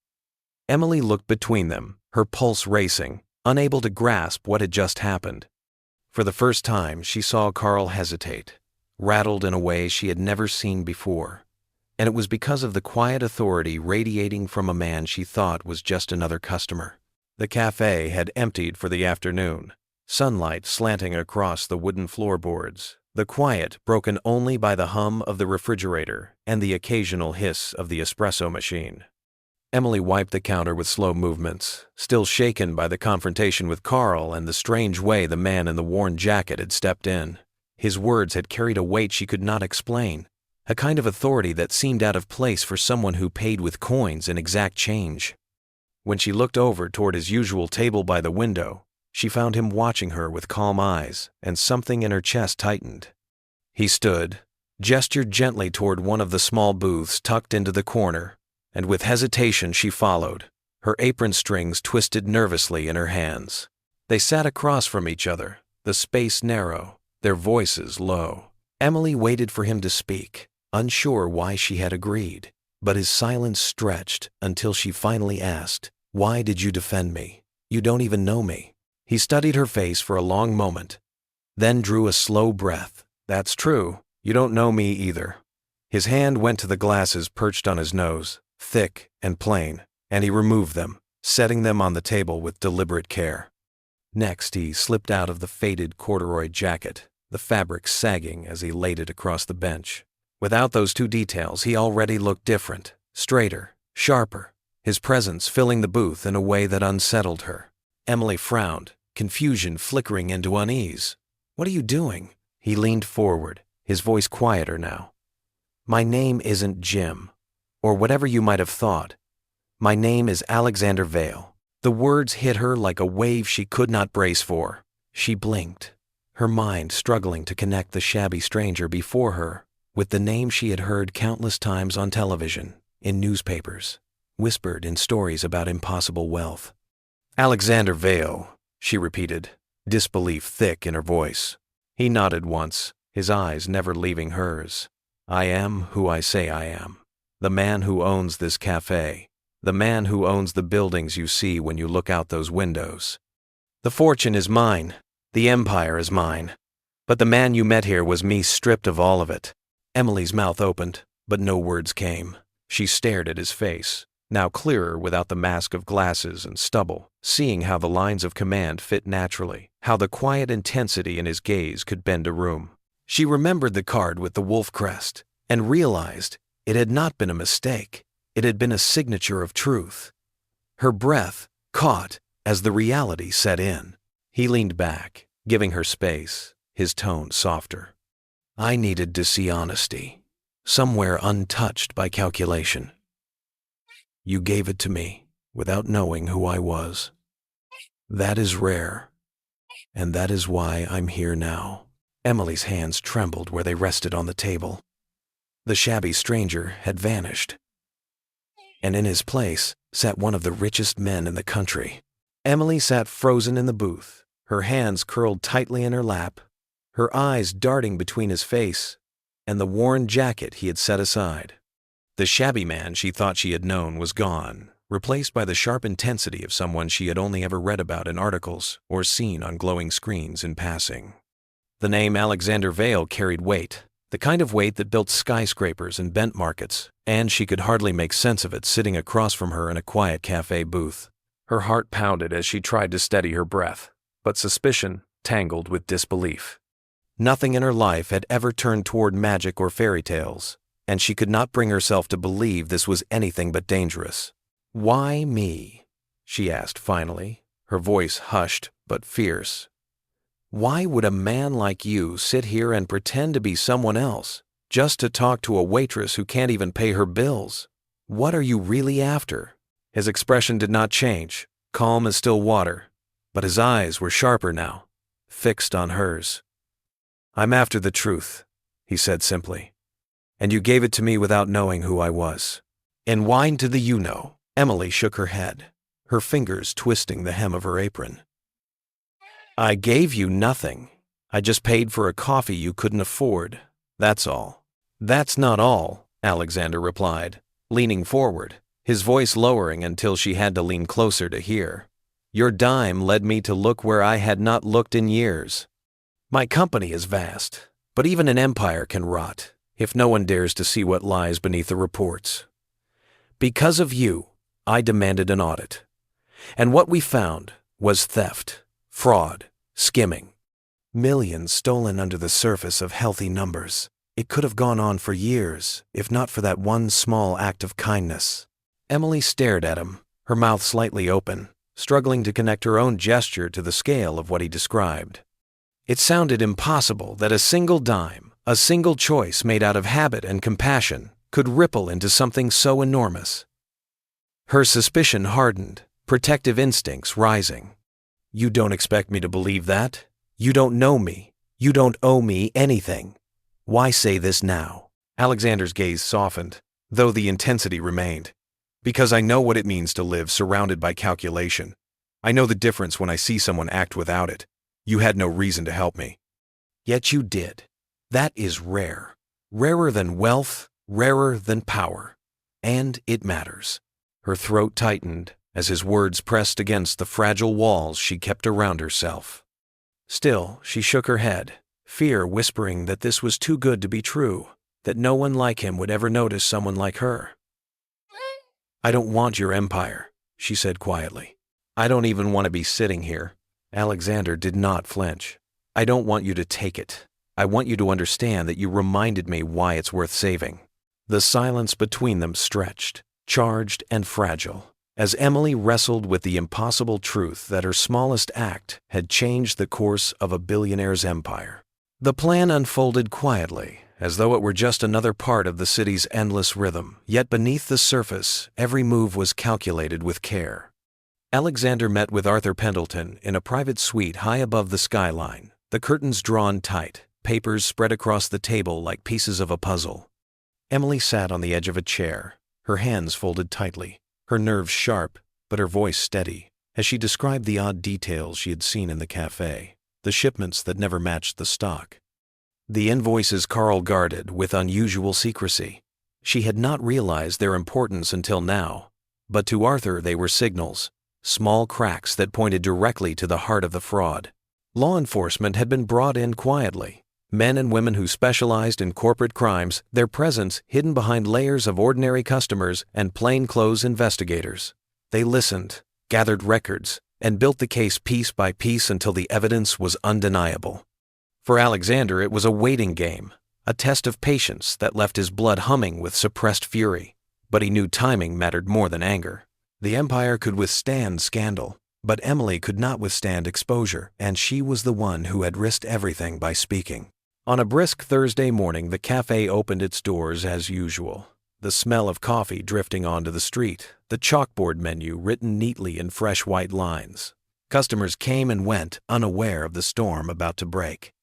Emily looked between them, her pulse racing, unable to grasp what had just happened. For the first time, she saw Carl hesitate, rattled in a way she had never seen before. And it was because of the quiet authority radiating from a man she thought was just another customer. The cafe had emptied for the afternoon, sunlight slanting across the wooden floorboards, the quiet broken only by the hum of the refrigerator and the occasional hiss of the espresso machine. Emily wiped the counter with slow movements, still shaken by the confrontation with Carl and the strange way the man in the worn jacket had stepped in. His words had carried a weight she could not explain, a kind of authority that seemed out of place for someone who paid with coins and exact change. When she looked over toward his usual table by the window, she found him watching her with calm eyes, and something in her chest tightened. He stood, gestured gently toward one of the small booths tucked into the corner, and with hesitation she followed, her apron strings twisted nervously in her hands. They sat across from each other, the space narrow, their voices low. Emily waited for him to speak, unsure why she had agreed, but his silence stretched until she finally asked, "Why did you defend me? You don't even know me." He studied her face for a long moment, then drew a slow breath. "That's true. You don't know me either." His hand went to the glasses perched on his nose, thick and plain, and he removed them, setting them on the table with deliberate care. Next, he slipped out of the faded corduroy jacket, the fabric sagging as he laid it across the bench. Without those two details, he already looked different, straighter, sharper, his presence filling the booth in a way that unsettled her. Emily frowned, confusion flickering into unease. "What are you doing?" He leaned forward, his voice quieter now. "My name isn't Jim, or whatever you might have thought. My name is Alexander Vale." The words hit her like a wave she could not brace for. She blinked, her mind struggling to connect the shabby stranger before her with the name she had heard countless times on television, in newspapers, whispered in stories about impossible wealth. "Alexander Vale," she repeated, disbelief thick in her voice. He nodded once, his eyes never leaving hers. "I am who I say I am. The man who owns this cafe. The man who owns the buildings you see when you look out those windows. The fortune is mine. The empire is mine. But the man you met here was me stripped of all of it." Emily's mouth opened, but no words came. She stared at his face, now clearer without the mask of glasses and stubble, seeing how the lines of command fit naturally, how the quiet intensity in his gaze could bend a room. She remembered the card with the wolf crest, and realized it had not been a mistake. It had been a signature of truth. Her breath caught as the reality set in. He leaned back, giving her space, his tone softer. I needed to see honesty, somewhere untouched by calculation. You gave it to me without knowing who I was. That is rare, and that is why I'm here now. Emily's hands trembled where they rested on the table. The shabby stranger had vanished, and in his place sat one of the richest men in the country. Emily sat frozen in the booth, her hands curled tightly in her lap, her eyes darting between his face and the worn jacket he had set aside. The shabby man she thought she had known was gone, replaced by the sharp intensity of someone she had only ever read about in articles or seen on glowing screens in passing. The name Alexander Vale carried weight, the kind of weight that built skyscrapers and bent markets, and she could hardly make sense of it sitting across from her in a quiet cafe booth. Her heart pounded as she tried to steady her breath, but suspicion tangled with disbelief. Nothing in her life had ever turned toward magic or fairy tales, and she could not bring herself to believe this was anything but dangerous. Why me? She asked finally, her voice hushed but fierce. Why would a man like you sit here and pretend to be someone else, just to talk to a waitress who can't even pay her bills? What are you really after? His expression did not change, calm as still water, but his eyes were sharper now, fixed on hers. I'm after the truth, he said simply, and you gave it to me without knowing who I was. And wine to the you-know. Emily shook her head, her fingers twisting the hem of her apron. I gave you nothing. I just paid for a coffee you couldn't afford. That's all. That's not all, Alexander replied, leaning forward, his voice lowering until she had to lean closer to hear. Your dime led me to look where I had not looked in years. My company is vast, but even an empire can rot if no one dares to see what lies beneath the reports. Because of you, I demanded an audit. And what we found was theft, fraud, skimming. Millions stolen under the surface of healthy numbers. It could have gone on for years, if not for that one small act of kindness. Emily stared at him, her mouth slightly open, struggling to connect her own gesture to the scale of what he described. It sounded impossible that a single dime, a single choice made out of habit and compassion, could ripple into something so enormous. Her suspicion hardened, protective instincts rising. You don't expect me to believe that? You don't know me. You don't owe me anything. Why say this now? Alexander's gaze softened, though the intensity remained. Because I know what it means to live surrounded by calculation. I know the difference when I see someone act without it. You had no reason to help me. Yet you did. That is rare. Rarer than wealth, rarer than power. And it matters. Her throat tightened as his words pressed against the fragile walls she kept around herself. Still, she shook her head, fear whispering that this was too good to be true, that no one like him would ever notice someone like her. I don't want your empire, she said quietly. I don't even want to be sitting here. Alexander did not flinch. I don't want you to take it. I want you to understand that you reminded me why it's worth saving. The silence between them stretched, charged and fragile, as Emily wrestled with the impossible truth that her smallest act had changed the course of a billionaire's empire. The plan unfolded quietly, as though it were just another part of the city's endless rhythm, yet beneath the surface, every move was calculated with care. Alexander met with Arthur Pendleton in a private suite high above the skyline, the curtains drawn tight, papers spread across the table like pieces of a puzzle. Emily sat on the edge of a chair, her hands folded tightly, her nerves sharp, but her voice steady, as she described the odd details she had seen in the cafe, the shipments that never matched the stock. The invoices Carl guarded with unusual secrecy. She had not realized their importance until now, but to Arthur they were signals, small cracks that pointed directly to the heart of the fraud. Law enforcement had been brought in quietly, men and women who specialized in corporate crimes, their presence hidden behind layers of ordinary customers and plainclothes investigators. They listened, gathered records, and built the case piece by piece until the evidence was undeniable. For Alexander, it was a waiting game, a test of patience that left his blood humming with suppressed fury. but he knew timing mattered more than anger. The empire could withstand scandal, but Emily could not withstand exposure, and she was the one who had risked everything by speaking. On a brisk Thursday morning, the cafe opened its doors as usual. The smell of coffee drifting onto the street, the chalkboard menu written neatly in fresh white lines. Customers came and went, unaware of the storm about to break.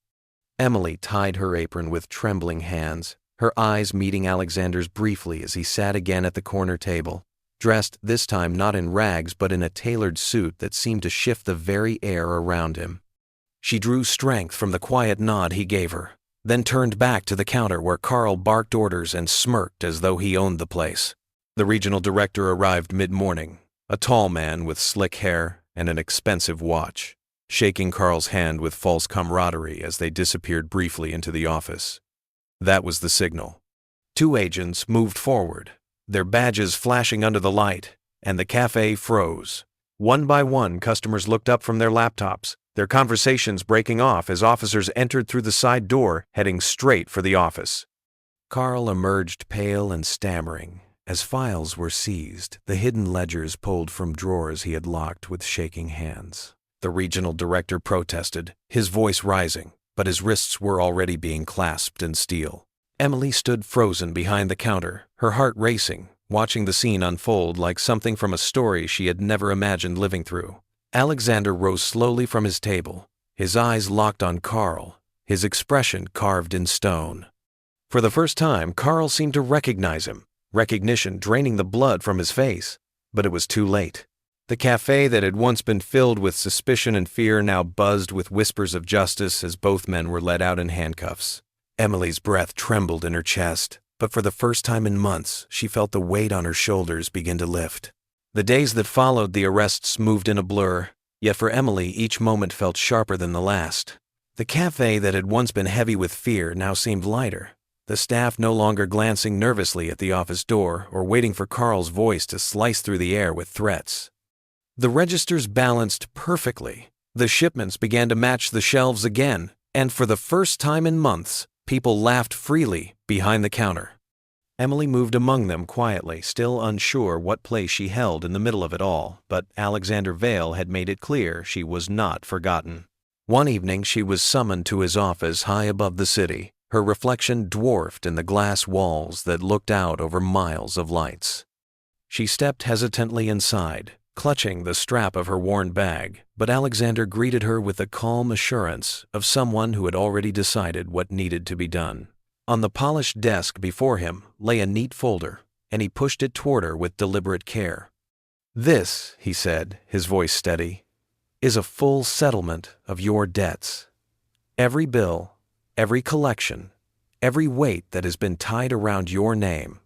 Emily tied her apron with trembling hands, her eyes meeting Alexander's briefly as he sat again at the corner table, dressed this time not in rags but in a tailored suit that seemed to shift the very air around him. She drew strength from the quiet nod he gave her, then turned back to the counter where Carl barked orders and smirked as though he owned the place. The regional director arrived mid-morning, a tall man with slick hair and an expensive watch, shaking Carl's hand with false camaraderie as they disappeared briefly into the office. That was the signal. Two agents moved forward, their badges flashing under the light, and the cafe froze. One by one, customers looked up from their laptops, their conversations breaking off as officers entered through the side door, heading straight for the office. Carl emerged pale and stammering. As files were seized, the hidden ledgers pulled from drawers he had locked with shaking hands. The regional director protested, his voice rising, but his wrists were already being clasped in steel. Emily stood frozen behind the counter, her heart racing, watching the scene unfold like something from a story she had never imagined living through. Alexander rose slowly from his table, his eyes locked on Carl, his expression carved in stone. For the first time, Carl seemed to recognize him, recognition draining the blood from his face. But it was too late. The cafe that had once been filled with suspicion and fear now buzzed with whispers of justice as both men were led out in handcuffs. Emily's breath trembled in her chest, but for the first time in months, she felt the weight on her shoulders begin to lift. The days that followed the arrests moved in a blur, yet for Emily each moment felt sharper than the last. The cafe that had once been heavy with fear now seemed lighter, the staff no longer glancing nervously at the office door or waiting for Carl's voice to slice through the air with threats. The registers balanced perfectly. The shipments began to match the shelves again, and for the first time in months, people laughed freely behind the counter. Emily moved among them quietly, still unsure what place she held in the middle of it all, but Alexander Vale had made it clear she was not forgotten. One evening she was summoned to his office high above the city, her reflection dwarfed in the glass walls that looked out over miles of lights. She stepped hesitantly inside, clutching the strap of her worn bag, but Alexander greeted her with the calm assurance of someone who had already decided what needed to be done. On the polished desk before him lay a neat folder, and he pushed it toward her with deliberate care. "This," he said, his voice steady, "is a full settlement of your debts. Every bill, every collection, every weight that has been tied around your name,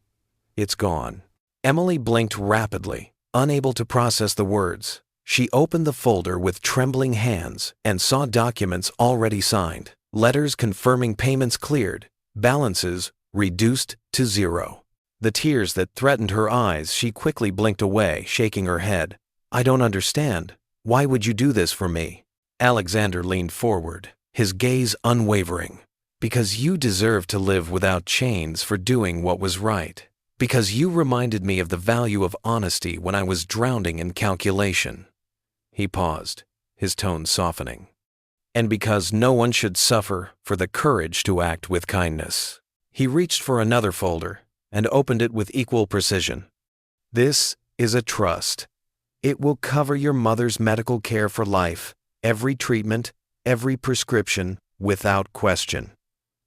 it's gone." Emily blinked rapidly, unable to process the words. She opened the folder with trembling hands and saw documents already signed, letters confirming payments cleared, balances reduced to zero. The tears that threatened her eyes, she quickly blinked away, shaking her head. "I don't understand. Why would you do this for me?" Alexander leaned forward, his gaze unwavering. "Because you deserve to live without chains for doing what was right. Because you reminded me of the value of honesty when I was drowning in calculation." He paused, his tone softening. "And because no one should suffer for the courage to act with kindness." He reached for another folder and opened it with equal precision. "This is a trust. It will cover your mother's medical care for life, every treatment, every prescription, without question.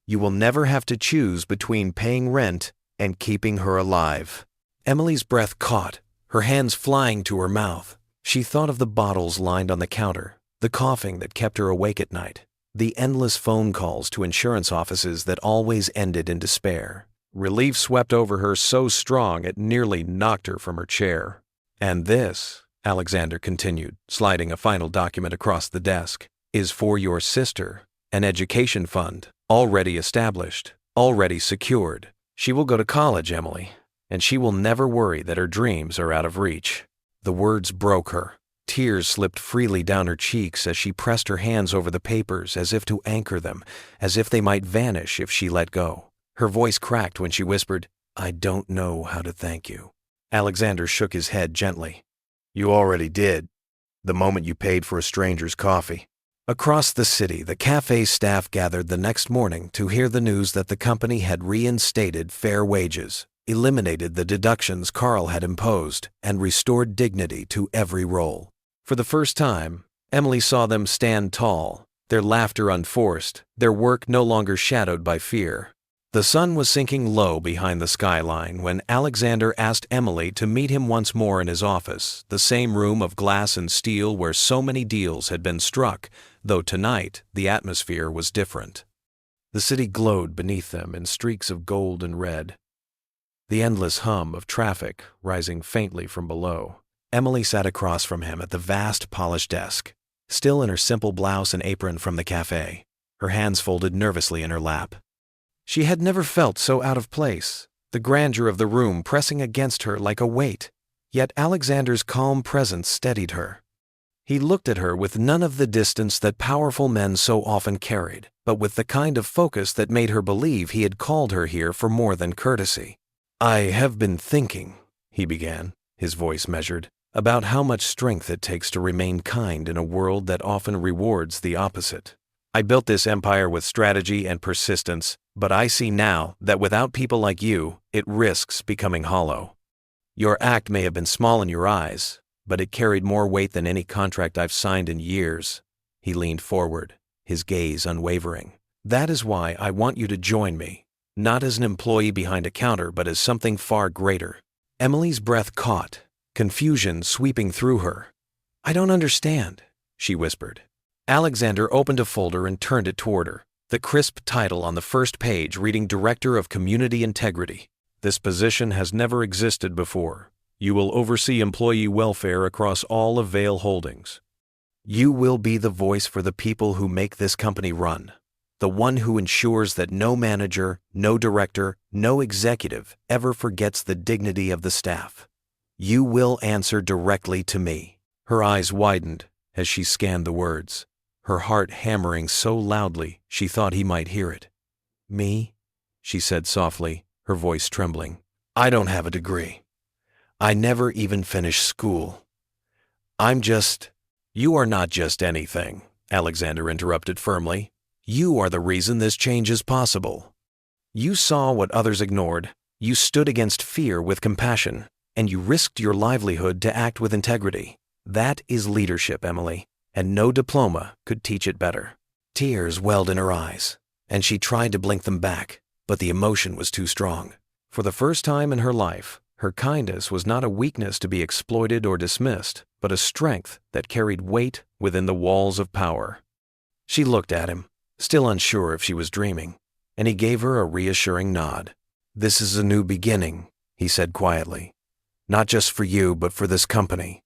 You will never have to choose between paying rent and keeping her alive." Emily's breath caught, her hands flying to her mouth. She thought of the bottles lined on the counter, the coughing that kept her awake at night, the endless phone calls to insurance offices that always ended in despair. Relief swept over her so strong it nearly knocked her from her chair. "And this," Alexander continued, sliding a final document across the desk, "is for your sister, an education fund, already established, already secured. She will go to college, Emily, and she will never worry that her dreams are out of reach." The words broke her. Tears slipped freely down her cheeks as she pressed her hands over the papers as if to anchor them, as if they might vanish if she let go. Her voice cracked when she whispered, I don't know how to thank you. Alexander shook his head gently. You already did, the moment you paid for a stranger's coffee. Across the city, the cafe staff gathered the next morning to hear the news that the company had reinstated fair wages, eliminated the deductions Carl had imposed, and restored dignity to every role. For the first time, Emily saw them stand tall, their laughter unforced, their work no longer shadowed by fear. The sun was sinking low behind the skyline when Alexander asked Emily to meet him once more in his office, the same room of glass and steel where so many deals had been struck, though tonight the atmosphere was different. The city glowed beneath them in streaks of gold and red. The endless hum of traffic rising faintly from below. Emily sat across from him at the vast polished desk, still in her simple blouse and apron from the cafe, her hands folded nervously in her lap. She had never felt so out of place, the grandeur of the room pressing against her like a weight, yet Alexander's calm presence steadied her. He looked at her with none of the distance that powerful men so often carried, but with the kind of focus that made her believe he had called her here for more than courtesy. I have been thinking, he began, his voice measured, about how much strength it takes to remain kind in a world that often rewards the opposite. I built this empire with strategy and persistence, but I see now that without people like you, it risks becoming hollow. Your act may have been small in your eyes, but it carried more weight than any contract I've signed in years. He leaned forward, his gaze unwavering. That is why I want you to join me, not as an employee behind a counter, but as something far greater. Emily's breath caught, confusion sweeping through her. I don't understand, she whispered. Alexander opened a folder and turned it toward her, the crisp title on the first page reading Director of Community Integrity. This position has never existed before. You will oversee employee welfare across all of Vale Holdings. You will be the voice for the people who make this company run, the one who ensures that no manager, no director, no executive ever forgets the dignity of the staff. You will answer directly to me. Her eyes widened as she scanned the words, her heart hammering so loudly she thought he might hear it. Me? She said softly, her voice trembling. I don't have a degree. I never even finished school. You are not just anything, Alexander interrupted firmly. You are the reason this change is possible. You saw what others ignored. You stood against fear with compassion, and you risked your livelihood to act with integrity. That is leadership, Emily, and no diploma could teach it better. Tears welled in her eyes, and she tried to blink them back, but the emotion was too strong. For the first time in her life, her kindness was not a weakness to be exploited or dismissed, but a strength that carried weight within the walls of power. She looked at him, still unsure if she was dreaming, and he gave her a reassuring nod. This is a new beginning, he said quietly. Not just for you, but for this company.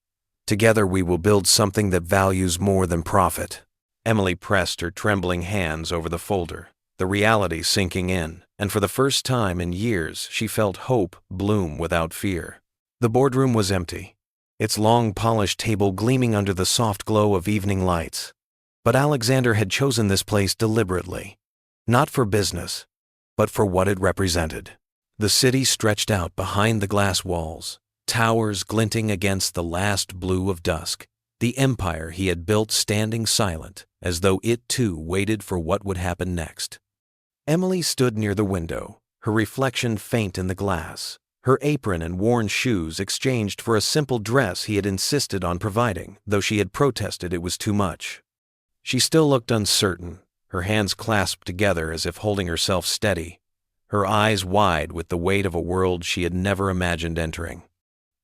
Together we will build something that values more than profit. Emily pressed her trembling hands over the folder, the reality sinking in, and for the first time in years she felt hope bloom without fear. The boardroom was empty, its long polished table gleaming under the soft glow of evening lights. But Alexander had chosen this place deliberately, not for business, but for what it represented. The city stretched out behind the glass walls, towers glinting against the last blue of dusk, the empire he had built standing silent, as though it too waited for what would happen next. Emily stood near the window, her reflection faint in the glass, her apron and worn shoes exchanged for a simple dress he had insisted on providing, though she had protested it was too much. She still looked uncertain, her hands clasped together as if holding herself steady, her eyes wide with the weight of a world she had never imagined entering.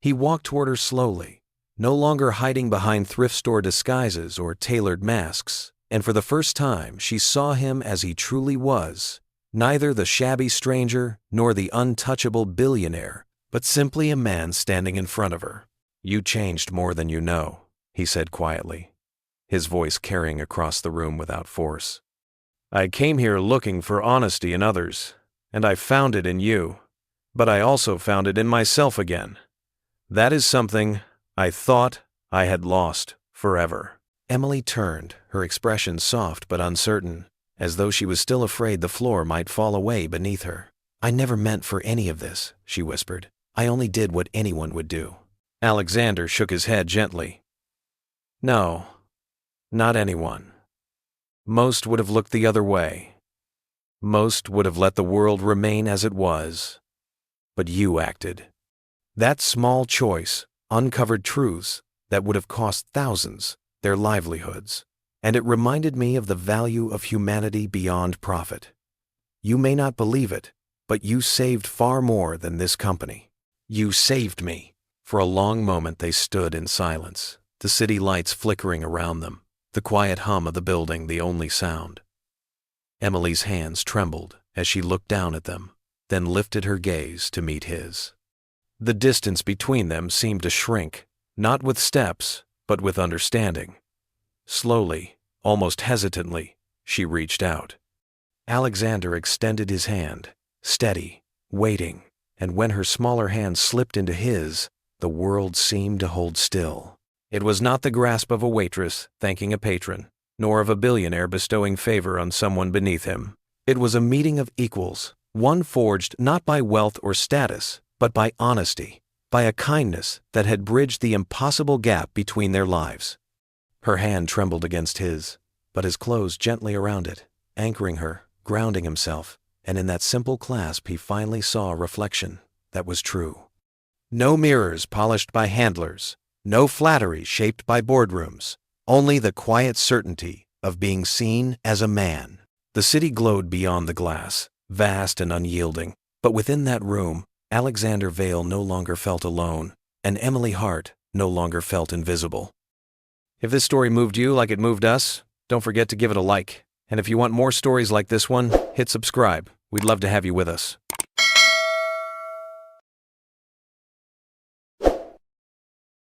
He walked toward her slowly, no longer hiding behind thrift store disguises or tailored masks, and for the first time she saw him as he truly was, neither the shabby stranger nor the untouchable billionaire, but simply a man standing in front of her. You changed more than you know, he said quietly, his voice carrying across the room without force. I came here looking for honesty in others, and I found it in you, but I also found it in myself again. That is something I thought I had lost forever. Emily turned, her expression soft but uncertain, as though she was still afraid the floor might fall away beneath her. "I never meant for any of this," she whispered. "I only did what anyone would do." Alexander shook his head gently. "No, not anyone. Most would have looked the other way. Most would have let the world remain as it was. But you acted. That small choice uncovered truths that would have cost thousands their livelihoods, and it reminded me of the value of humanity beyond profit. You may not believe it, but you saved far more than this company. You saved me." For a long moment they stood in silence, the city lights flickering around them, the quiet hum of the building the only sound. Emily's hands trembled as she looked down at them, then lifted her gaze to meet his. The distance between them seemed to shrink, not with steps, but with understanding. Slowly, almost hesitantly, she reached out. Alexander extended his hand, steady, waiting, and when her smaller hand slipped into his, the world seemed to hold still. It was not the grasp of a waitress thanking a patron, nor of a billionaire bestowing favor on someone beneath him. It was a meeting of equals, one forged not by wealth or status, but by honesty, by a kindness that had bridged the impossible gap between their lives. Her hand trembled against his, but his closed gently around it, anchoring her, grounding himself, and in that simple clasp he finally saw a reflection that was true. No mirrors polished by handlers, no flattery shaped by boardrooms, only the quiet certainty of being seen as a man. The city glowed beyond the glass, vast and unyielding, but within that room, Alexander Vale no longer felt alone, and Emily Hart no longer felt invisible. If this story moved you like it moved us, don't forget to give it a like. And if you want more stories like this one, hit subscribe. We'd love to have you with us.